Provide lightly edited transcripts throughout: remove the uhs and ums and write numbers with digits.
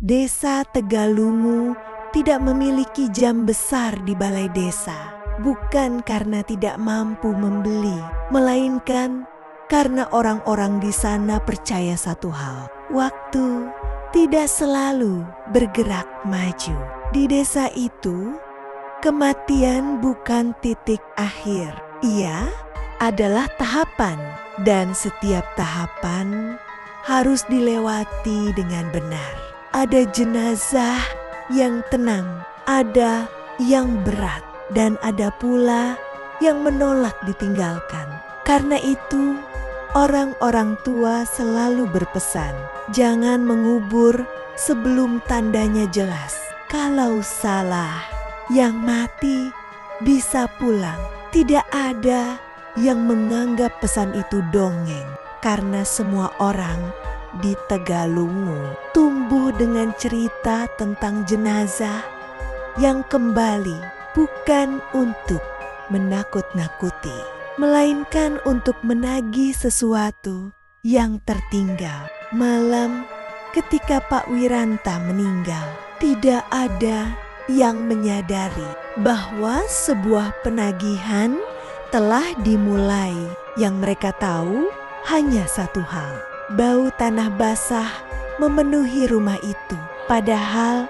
Desa Tegalungu tidak memiliki jam besar di balai desa, bukan karena tidak mampu membeli, melainkan karena orang-orang di sana percaya satu hal: waktu tidak selalu bergerak maju. Di desa itu, kematian bukan titik akhir. Ia adalah tahapan, dan setiap tahapan harus dilewati dengan benar. Ada jenazah yang tenang, ada yang berat, dan ada pula yang menolak ditinggalkan. Karena itu, orang-orang tua selalu berpesan, jangan mengubur sebelum tandanya jelas. Kalau salah, yang mati bisa pulang. Tidak ada yang menganggap pesan itu dongeng, karena semua orang di Tegalungu tumbuh dengan cerita tentang jenazah yang kembali, bukan untuk menakut-nakuti, melainkan untuk menagih sesuatu yang tertinggal. Malam ketika Pak Wiranta meninggal, tidak ada yang menyadari bahwa sebuah penagihan telah dimulai. Yang mereka tahu hanya satu hal: bau tanah basah memenuhi rumah itu. Padahal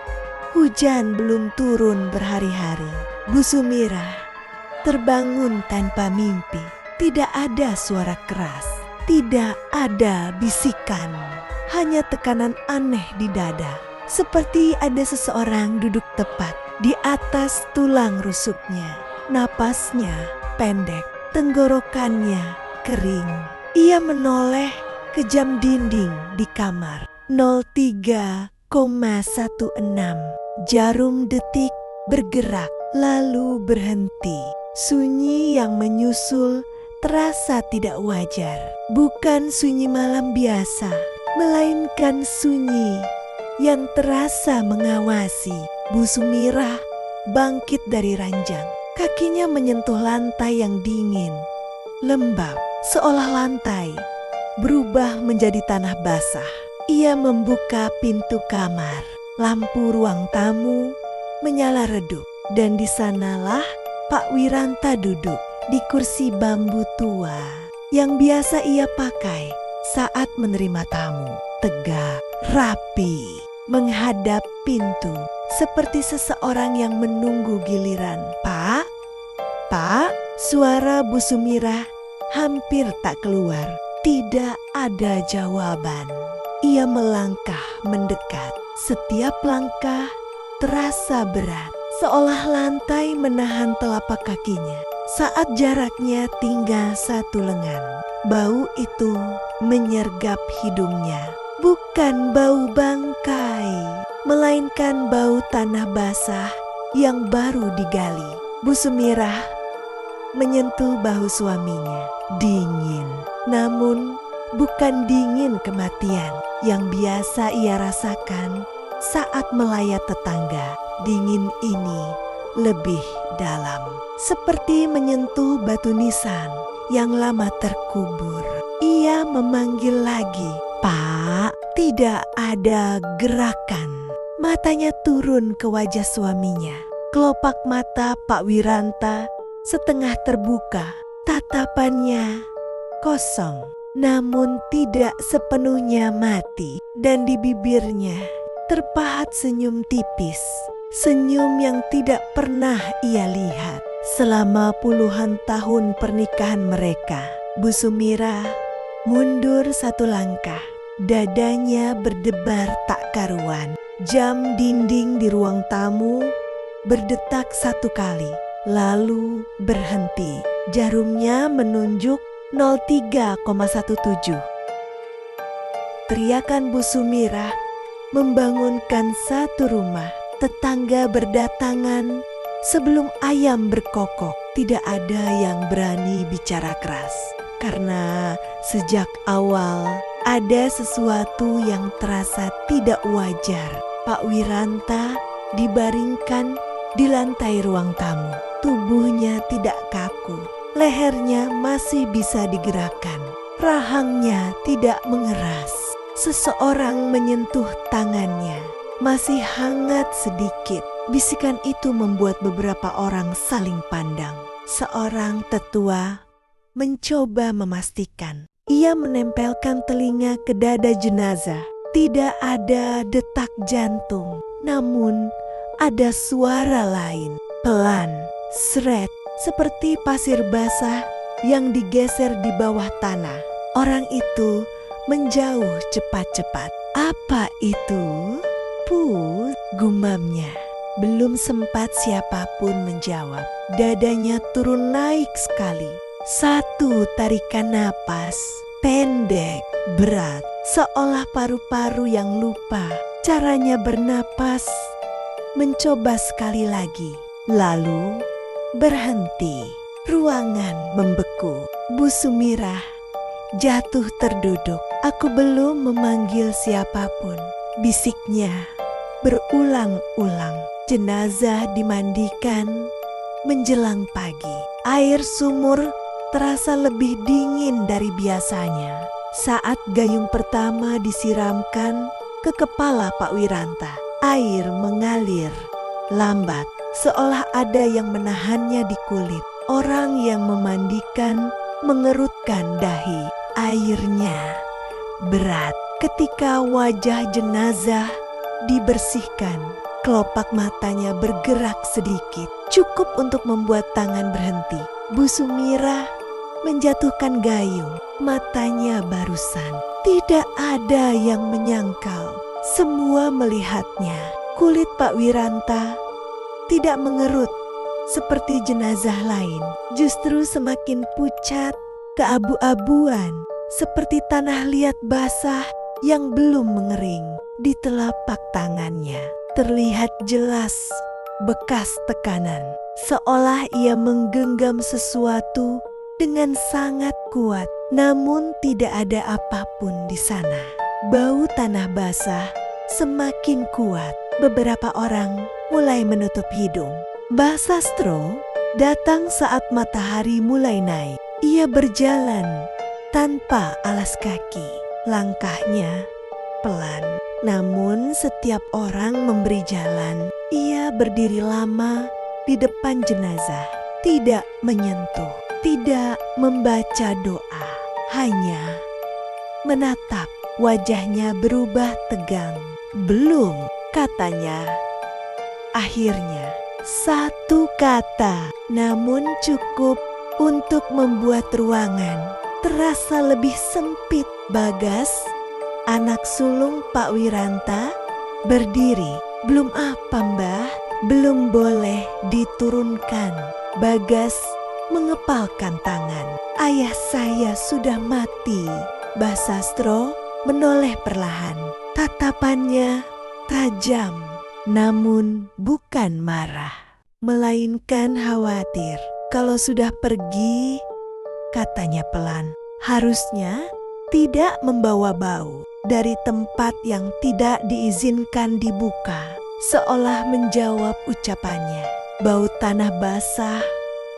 hujan belum turun berhari-hari. Bu Sumirah terbangun tanpa mimpi. Tidak ada suara keras, tidak ada bisikan, hanya tekanan aneh di dada. Seperti ada seseorang duduk tepat di atas tulang rusuknya. Napasnya pendek, tenggorokannya kering. Ia menoleh ke jam dinding di kamar. 03,16. Jarum detik bergerak lalu berhenti. Sunyi yang menyusul terasa tidak wajar. Bukan sunyi malam biasa, melainkan sunyi yang terasa mengawasi. Bu Sumirah bangkit dari ranjang. Kakinya menyentuh lantai yang dingin, lembab, seolah lantai berubah menjadi tanah basah. Ia membuka pintu kamar. Lampu ruang tamu menyala redup, dan di sanalah Pak Wiranta duduk di kursi bambu tua yang biasa ia pakai saat menerima tamu. Tegak, rapi, menghadap pintu seperti seseorang yang menunggu giliran. Pak, Pak, suara Bu Sumirah hampir tak keluar. Tidak ada jawaban. Ia melangkah mendekat. Setiap langkah terasa berat, seolah lantai menahan telapak kakinya. Saat jaraknya tinggal satu lengan, bau itu menyergap hidungnya. Bukan bau bangkai, melainkan bau tanah basah yang baru digali. Bu Sumirah menyentuh bahu suaminya. Dingin, namun bukan dingin kematian yang biasa ia rasakan saat melayat tetangga. Dingin ini lebih dalam, seperti menyentuh batu nisan yang lama terkubur. Ia memanggil lagi, "Pak." Tidak ada gerakan. Matanya turun ke wajah suaminya. Kelopak mata Pak Wiranta setengah terbuka. Tatapannya kosong, namun tidak sepenuhnya mati. Dan di bibirnya terpahat senyum tipis. Senyum yang tidak pernah ia lihat selama puluhan tahun pernikahan mereka. Bu Sumirah mundur satu langkah. Dadanya berdebar tak karuan. Jam dinding di ruang tamu berdetak satu kali, lalu berhenti. Jarumnya menunjuk 03,17. Teriakan Bu Sumirah membangunkan satu rumah. Tetangga berdatangan sebelum ayam berkokok. Tidak ada yang berani bicara keras, karena sejak awal ada sesuatu yang terasa tidak wajar. Pak Wiranta dibaringkan di lantai ruang tamu. Tubuhnya tidak kaku, lehernya masih bisa digerakkan, rahangnya tidak mengeras. Seseorang menyentuh tangannya, masih hangat sedikit. Bisikan itu membuat beberapa orang saling pandang. Seorang tetua mencoba memastikan. Ia menempelkan telinga ke dada jenazah. Tidak ada detak jantung, namun ada suara lain. Pelan, seret, seperti pasir basah yang digeser di bawah tanah. Orang itu menjauh cepat-cepat. Apa itu? Puh, gumamnya. Belum sempat siapapun menjawab. Dadanya turun naik sekali. Satu tarikan napas, pendek, berat, seolah paru-paru yang lupa caranya bernapas. Mencoba sekali lagi, lalu berhenti. Ruangan membeku. Bu Sumirah jatuh terduduk. Aku belum memanggil siapapun, bisiknya berulang-ulang. Jenazah dimandikan menjelang pagi. Air sumur terasa lebih dingin dari biasanya. Saat gayung pertama disiramkan ke kepala Pak Wiranta, air mengalir lambat, seolah ada yang menahannya di kulit. Orang yang memandikan mengerutkan dahi. Airnya berat. Ketika wajah jenazah dibersihkan, kelopak matanya bergerak sedikit, cukup untuk membuat tangan berhenti. Bu Sumirah menjatuhkan gayung, matanya barusan. Tidak ada yang menyangkal. Semua melihatnya. Kulit Pak Wiranta tidak mengerut seperti jenazah lain, justru semakin pucat, keabu-abuan, seperti tanah liat basah yang belum mengering. Di telapak tangannya terlihat jelas bekas tekanan, seolah ia menggenggam sesuatu dengan sangat kuat, namun tidak ada apapun di sana. Bau tanah basah semakin kuat. Beberapa orang mulai menutup hidung. Mbah Sastro datang saat matahari mulai naik. Ia berjalan tanpa alas kaki. Langkahnya pelan, namun setiap orang memberi jalan. Ia berdiri lama di depan jenazah, tidak menyentuh, tidak membaca doa, hanya menatap. Wajahnya berubah tegang. Belum, katanya. Akhirnya, satu kata, namun cukup untuk membuat ruangan terasa lebih sempit. Bagas, anak sulung Pak Wiranta, berdiri. Belum apa, Mbah? Belum boleh diturunkan. Bagas mengepalkan tangan. Ayah saya sudah mati. Mbah Sastro menoleh perlahan. Tatapannya tajam, namun bukan marah, melainkan khawatir. Kalau sudah pergi, katanya pelan, harusnya tidak membawa bau dari tempat yang tidak diizinkan dibuka. Seolah menjawab ucapannya, bau tanah basah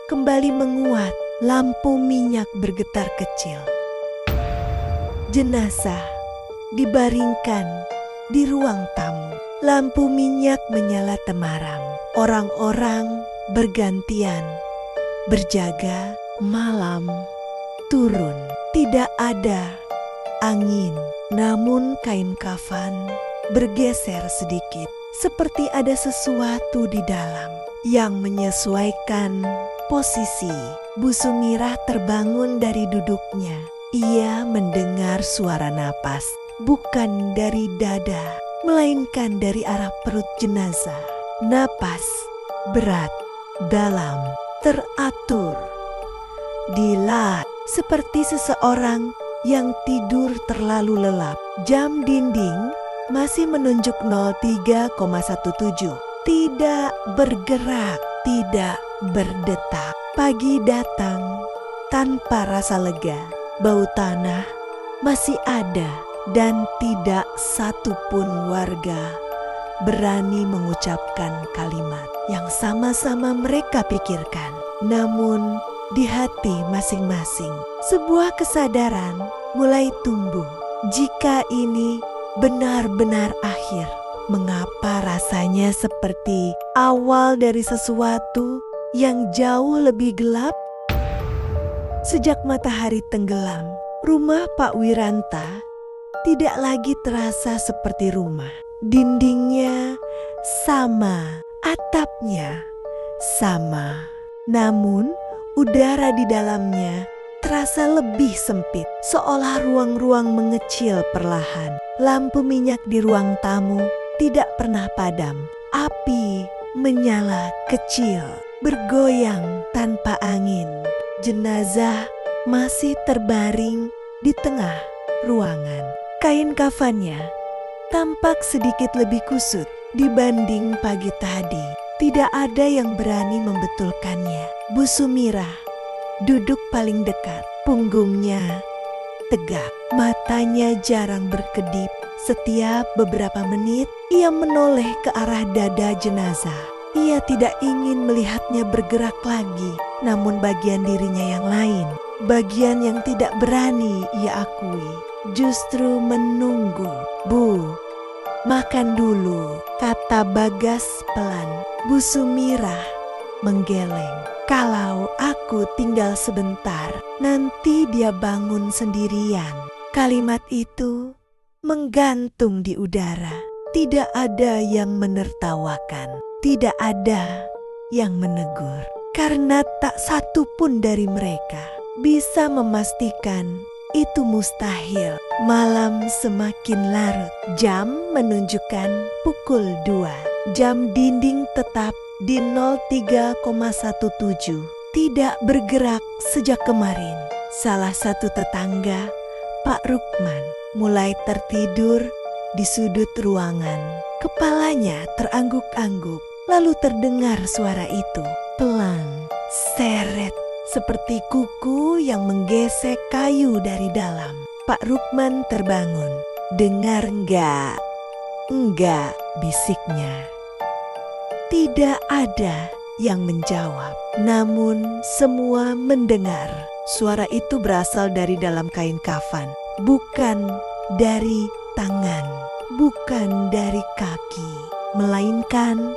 kembali menguat. Lampu minyak bergetar kecil. Jenazah dibaringkan di ruang tamu. Lampu minyak menyala temaram. Orang-orang bergantian berjaga. Malam turun. Tidak ada angin, namun kain kafan bergeser sedikit, seperti ada sesuatu di dalam yang menyesuaikan posisi. Bu Sumirah terbangun dari duduknya. Ia mendengar suara napas, bukan dari dada, melainkan dari arah perut jenazah. Napas berat, dalam, teratur, dilat, seperti seseorang yang tidur terlalu lelap. Jam dinding masih menunjuk 03,17. Tidak bergerak, tidak berdetak. Pagi datang tanpa rasa lega. Bau tanah masih ada dan tidak satupun warga berani mengucapkan kalimat yang sama-sama mereka pikirkan. Namun di hati masing-masing sebuah kesadaran mulai tumbuh. Jika ini benar-benar akhir, Mengapa rasanya seperti awal dari sesuatu yang jauh lebih gelap? Sejak matahari tenggelam, rumah Pak Wiranta tidak lagi terasa seperti rumah. Dindingnya sama, atapnya sama. Namun, udara di dalamnya terasa lebih sempit, seolah ruang-ruang mengecil perlahan. Lampu minyak di ruang tamu tidak pernah padam. Api menyala kecil, bergoyang tanpa angin. Jenazah masih terbaring di tengah ruangan. Kain kafannya tampak sedikit lebih kusut dibanding pagi tadi. Tidak ada yang berani membetulkannya. Bu Sumirah duduk paling dekat, punggungnya tegak, matanya jarang berkedip. Setiap beberapa menit ia menoleh ke arah dada jenazah. Ia tidak ingin melihatnya bergerak lagi, namun bagian dirinya yang lain, bagian yang tidak berani ia akui, justru menunggu. "Bu, makan dulu," kata Bagas pelan. Bu Sumirah menggeleng. "Kalau aku tinggal sebentar, nanti dia bangun sendirian." Kalimat itu menggantung di udara. Tidak ada yang menertawakan, tidak ada yang menegur, karena tak satu pun dari mereka bisa memastikan itu mustahil. Malam semakin larut, jam menunjukkan pukul 2. Jam dinding tetap di 03,17, tidak bergerak sejak kemarin. Salah satu tetangga, Pak Rukman, mulai tertidur di sudut ruangan. Kepalanya terangguk-angguk, lalu terdengar suara itu pelan, seret, seperti kuku yang menggesek kayu dari dalam. Pak Rukman terbangun. "Dengar enggak?" "Enggak," bisiknya. Tidak ada yang menjawab, namun semua mendengar. Suara itu berasal dari dalam kain kafan, bukan dari tangan, bukan dari kaki, melainkan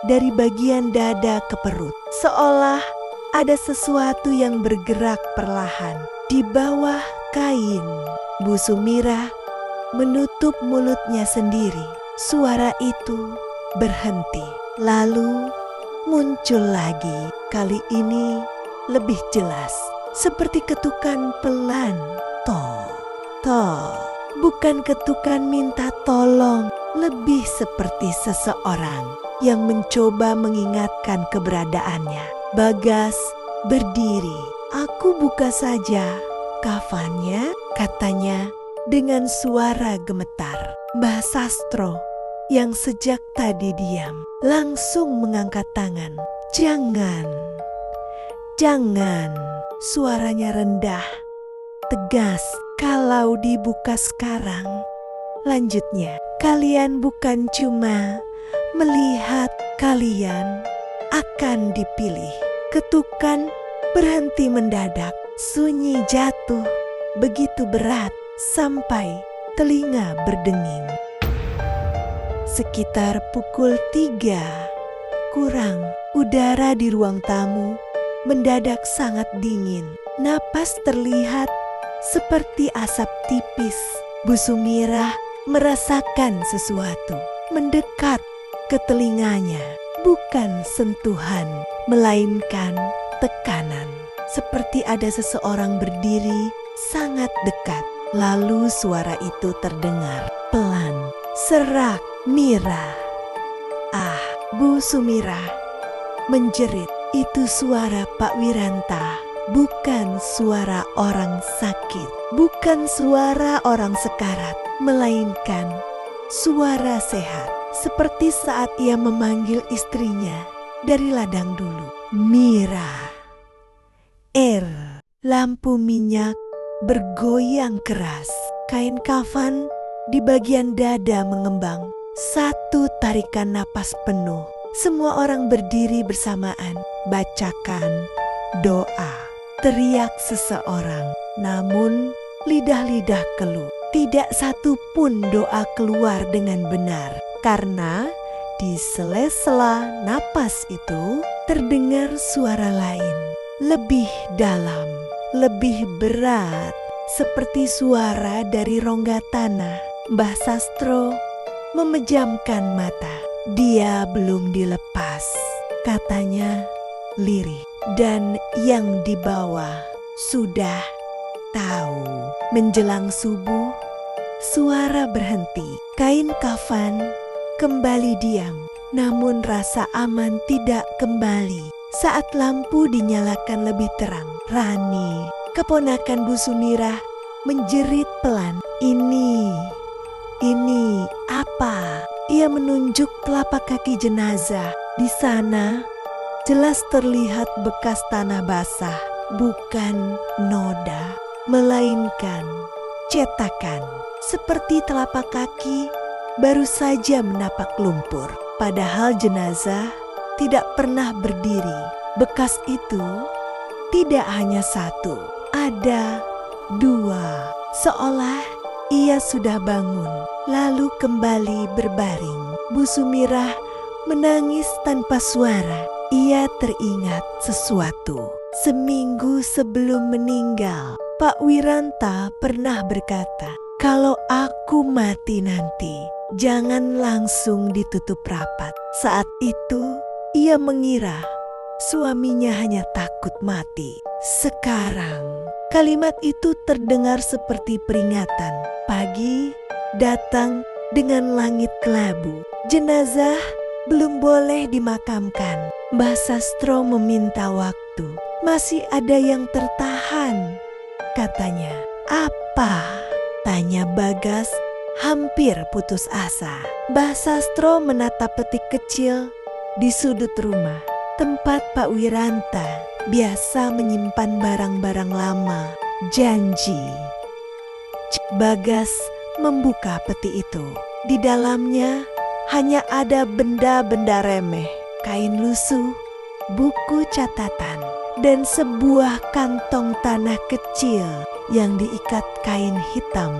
dari bagian dada ke perut. Seolah ada sesuatu yang bergerak perlahan di bawah kain. Bu Sumirah menutup mulutnya sendiri. Suara itu berhenti, lalu muncul lagi. Kali ini lebih jelas, seperti ketukan pelan. "Toh, toh." Bukan ketukan minta tolong, lebih seperti seseorang yang mencoba mengingatkan keberadaannya. Bagas berdiri. "Aku buka saja kafannya," katanya dengan suara gemetar. Mbah Sastro yang sejak tadi diam langsung mengangkat tangan. "Jangan, jangan." Suaranya rendah, tegas. "Kalau dibuka sekarang," lanjutnya, "kalian bukan cuma melihat, kalian akan dipilih." Ketukan berhenti mendadak, sunyi jatuh begitu berat sampai telinga berdenging. Sekitar pukul 3 kurang, udara di ruang tamu mendadak sangat dingin. Napas terlihat seperti asap tipis. Bu Sumirah merasakan sesuatu mendekat ke telinganya. Bukan sentuhan, melainkan tekanan. Seperti ada seseorang berdiri sangat dekat. Lalu suara itu terdengar pelan. "Serak, Mira." Ah, Bu Sumirah menjerit. Itu suara Pak Wiranta. Bukan suara orang sakit, bukan suara orang sekarat, melainkan suara sehat, seperti saat ia memanggil istrinya dari ladang dulu. "Mira." Lampu minyak bergoyang keras. Kain kafan di bagian dada mengembang. Satu tarikan napas penuh. Semua orang berdiri bersamaan. "Bacakan doa," teriak seseorang, namun lidah-lidah keluh. Tidak satu pun doa keluar dengan benar. Karena di sela-sela napas itu terdengar suara lain, lebih dalam, lebih berat, seperti suara dari rongga tanah. Mbah Sastro memejamkan mata. Dia belum dilepas, katanya lirih. Dan yang di bawah sudah tahu. Menjelang subuh, suara berhenti. Kain kafan kembali diam, namun rasa aman tidak kembali. Saat lampu dinyalakan lebih terang, Rani, keponakan Bu Sumirah, menjerit pelan. Ini apa? Ia menunjuk telapak kaki jenazah. Di sana jelas terlihat bekas tanah basah, bukan noda, melainkan cetakan. Seperti telapak kaki baru saja menapak lumpur. Padahal jenazah tidak pernah berdiri. Bekas itu tidak hanya satu, ada dua. Seolah ia sudah bangun, lalu kembali berbaring. Bu Sumirah menangis tanpa suara. Ia teringat sesuatu. Seminggu sebelum meninggal, Pak Wiranta pernah berkata, "Kalau aku mati nanti, jangan langsung ditutup rapat." Saat itu, ia mengira suaminya hanya takut mati. Sekarang, kalimat itu terdengar seperti peringatan. Pagi datang dengan langit kelabu. Jenazah belum boleh dimakamkan. Mbah Sastro meminta waktu. Masih ada yang tertahan, katanya. Apa? Tanya Bagas, hampir putus asa. Mbah Sastro menatap peti kecil di sudut rumah, tempat Pak Wiranta biasa menyimpan barang-barang lama. Janji. Bagas membuka peti itu. Di dalamnya hanya ada benda-benda remeh, kain lusuh, buku catatan, dan sebuah kantong tanah kecil yang diikat kain hitam.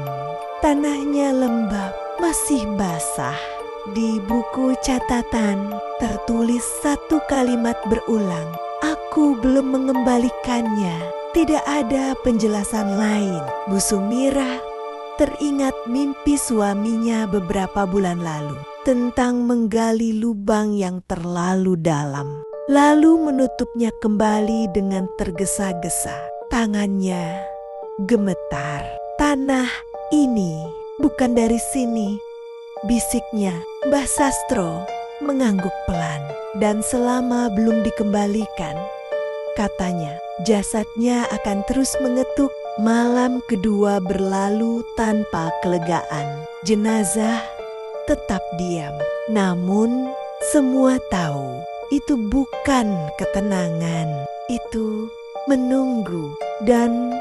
Tanahnya lembab, masih basah. Di buku catatan tertulis satu kalimat berulang, "Aku belum mengembalikannya." Tidak ada penjelasan lain. Bu Sumirah teringat mimpi suaminya beberapa bulan lalu tentang menggali lubang yang terlalu dalam, lalu menutupnya kembali dengan tergesa-gesa. Tangannya gemetar. "Tanah ini bukan dari sini," bisiknya. Mbah Sastro mengangguk pelan. "Dan selama belum dikembalikan," katanya, "jasadnya akan terus mengetuk." Malam kedua berlalu tanpa kelegaan. Jenazah tetap diam. Namun semua tahu itu bukan ketenangan. Itu menunggu. Dan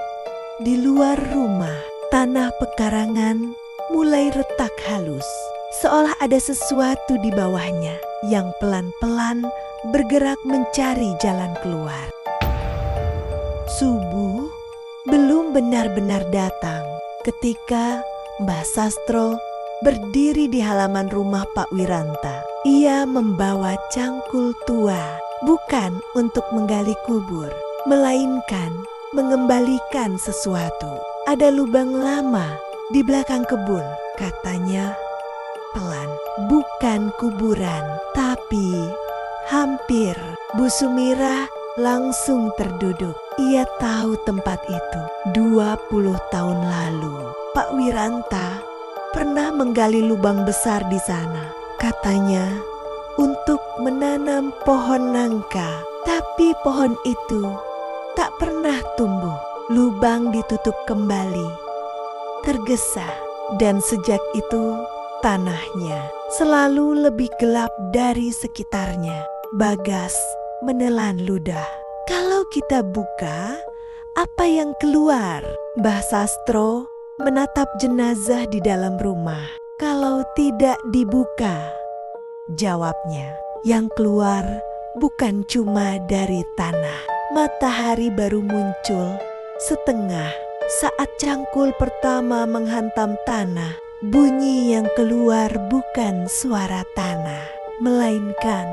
di luar rumah, tanah pekarangan mulai retak halus. Seolah ada sesuatu di bawahnya yang pelan-pelan bergerak mencari jalan keluar. Subuh belum benar-benar datang ketika Mbah Sastro berdiri di halaman rumah Pak Wiranta. Ia membawa cangkul tua, bukan untuk menggali kubur, melainkan mengembalikan sesuatu. "Ada lubang lama di belakang kebun," katanya pelan. "Bukan kuburan, tapi hampir." Bu Sumirah langsung terduduk. Ia tahu tempat itu. 20 tahun lalu, Pak Wiranta pernah menggali lubang besar di sana. Katanya untuk menanam pohon nangka. Tapi pohon itu tak pernah tumbuh. Lubang ditutup kembali, tergesa. Dan sejak itu tanahnya selalu lebih gelap dari sekitarnya. Bagas menelan ludah. "Kalau kita buka, apa yang keluar?" Mbah Sastro menatap jenazah di dalam rumah. "Kalau tidak dibuka," jawabnya, "yang keluar bukan cuma dari tanah." Matahari baru muncul setengah saat cangkul pertama menghantam tanah. Bunyi yang keluar bukan suara tanah, melainkan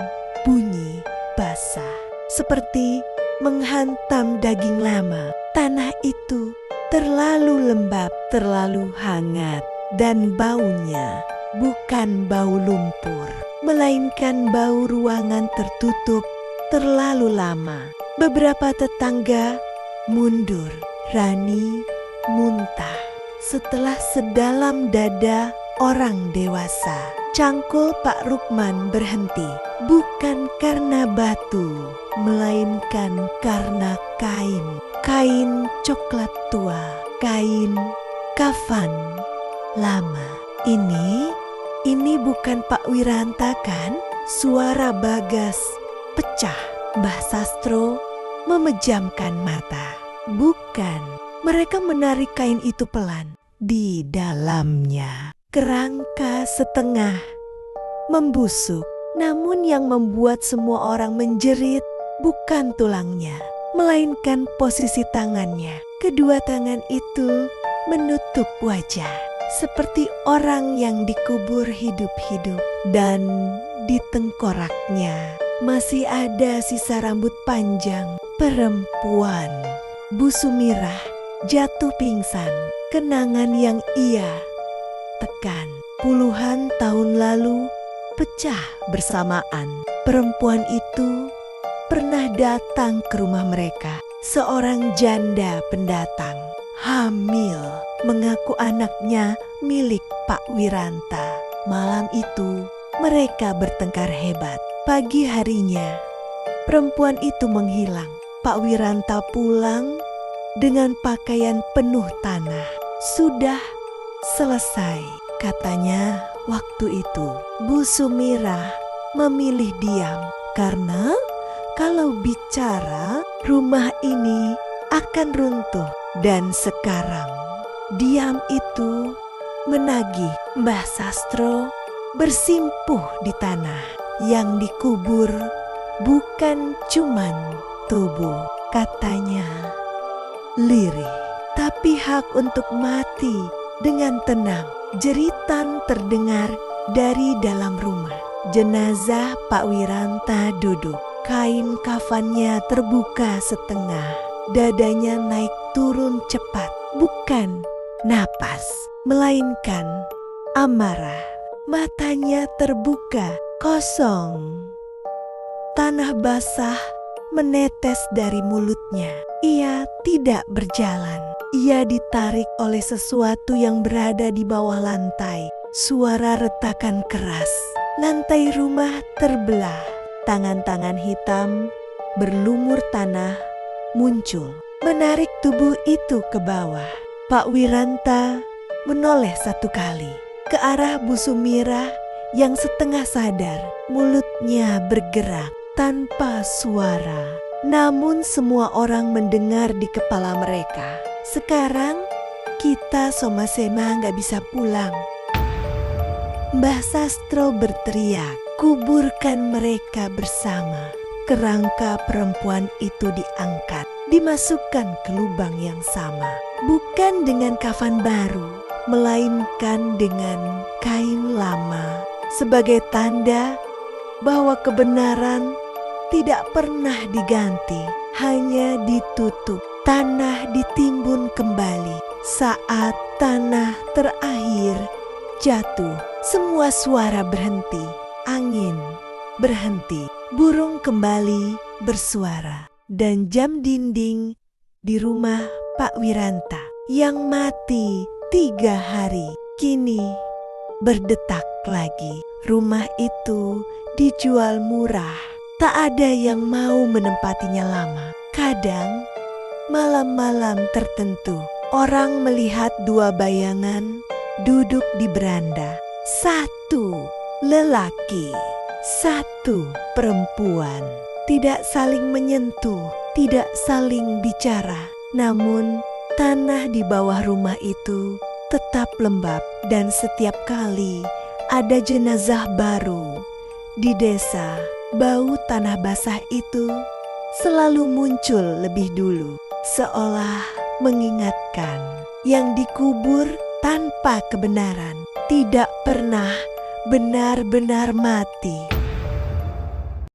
bunyi basah. Seperti menghantam daging lama, tanah itu terlalu lembab, terlalu hangat, dan baunya bukan bau lumpur, melainkan bau ruangan tertutup terlalu lama. Beberapa tetangga mundur, Rani muntah. Setelah sedalam dada orang dewasa, cangkul Pak Rukman berhenti. Bukan karena batu, melainkan karena kain. Kain coklat tua, kain kafan lama. Ini bukan Pak Wiranta kan? Suara Bagas pecah. Mbah Sastro memejamkan mata. Bukan. Mereka menarik kain itu pelan. Di dalamnya kerangka setengah membusuk. Namun yang membuat semua orang menjerit bukan tulangnya, melainkan posisi tangannya. Kedua tangan itu menutup wajah, seperti orang yang dikubur hidup-hidup. Dan di tengkoraknya masih ada sisa rambut panjang perempuan. Bu Sumirah jatuh pingsan. Kenangan yang ia tekan puluhan tahun lalu pecah bersamaan. Perempuan itu pernah datang ke rumah mereka. Seorang janda pendatang, hamil, mengaku anaknya milik Pak Wiranta. Malam itu mereka bertengkar hebat. Pagi harinya perempuan itu menghilang. Pak Wiranta pulang dengan pakaian penuh tanah. Sudah selesai, katanya waktu itu. Bu Sumirah memilih diam karena kalau bicara rumah ini akan runtuh. Dan sekarang diam itu menagih Mbah Sastro bersimpuh di tanah. Yang dikubur bukan cuman tubuh, katanya lirih, tapi hak untuk mati dengan tenang. Jeritan terdengar dari dalam rumah. Jenazah Pak Wiranta duduk. Kain kafannya terbuka setengah. Dadanya naik turun cepat. Bukan napas, melainkan amarah. Matanya terbuka, kosong. Tanah basah menetes dari mulutnya. Ia tidak berjalan. Ia ditarik oleh sesuatu yang berada di bawah lantai. Suara retakan keras. Lantai rumah terbelah. Tangan-tangan hitam berlumur tanah muncul, menarik tubuh itu ke bawah. Pak Wiranta menoleh satu kali ke arah Bu Sumirah yang setengah sadar. Mulutnya bergerak tanpa suara. Namun semua orang mendengar di kepala mereka. Sekarang kita sama-sama gak bisa pulang. Mbah Sastro berteriak, kuburkan mereka bersama. Kerangka perempuan itu diangkat, dimasukkan ke lubang yang sama. Bukan dengan kafan baru, melainkan dengan kain lama. Sebagai tanda bahwa kebenaran tidak pernah diganti, hanya ditutup. Tanah ditimbun kembali. Saat tanah terakhir jatuh, semua suara berhenti. Angin berhenti. Burung kembali bersuara. Dan jam dinding di rumah Pak Wiranta yang mati 3 hari kini berdetak lagi. Rumah itu dijual murah. Tak ada yang mau menempatinya lama. Kadang malam-malam tertentu orang melihat 2 bayangan duduk di beranda. 1 lelaki, 1 perempuan. Tidak saling menyentuh, tidak saling bicara. Namun tanah di bawah rumah itu tetap lembab. Dan setiap kali ada jenazah baru di desa, bau tanah basah itu selalu muncul lebih dulu. Seolah mengingatkan yang dikubur tanpa kebenaran tidak pernah benar-benar mati.